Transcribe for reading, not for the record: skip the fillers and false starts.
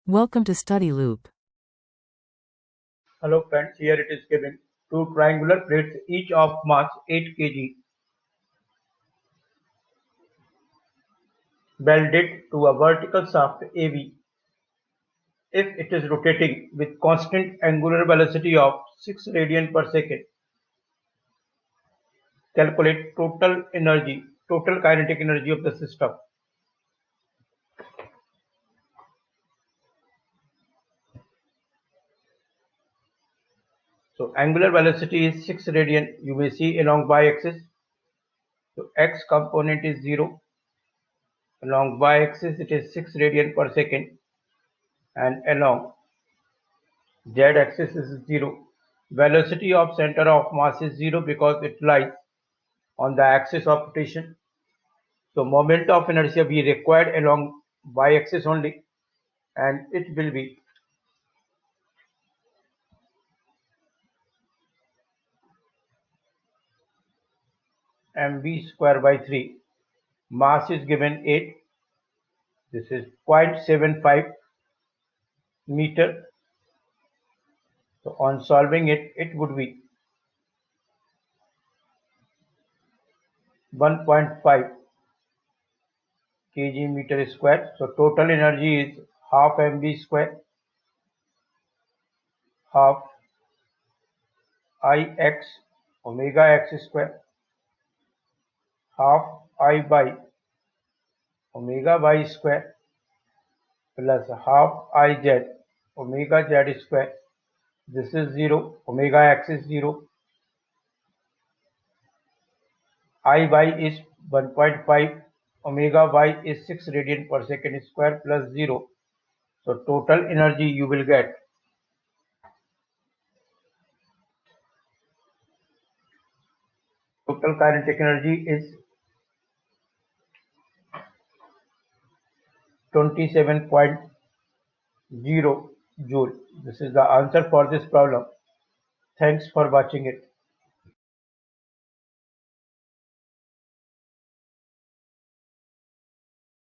Welcome to Study Loop. Hello friends, here it is given two triangular plates each of mass 8 kg welded to a vertical shaft AB. If it is rotating with constant angular velocity of 6 radian per second, calculate total kinetic energy of the system. So angular velocity is 6 radian, you may see along y-axis. So x component is 0. Along y-axis it is 6 radian per second, and along z-axis is 0. Velocity of center of mass is 0 because it lies on the axis of rotation. So moment of inertia be required along y-axis only, and it will be mv square by 3. Mass is given 8. This is 0.75 meter. So on solving it, it would be 1.5 kg meter square. So total energy is half mv square, half ix omega x square, half I by omega y square plus half Iz omega z square. This is 0, omega x is 0, Iy is 1.5, omega y is 6 radian per second square plus 0. So total energy you will get total kinetic energy is 27.0 joule. This is the answer for this problem. Thanks for watching it.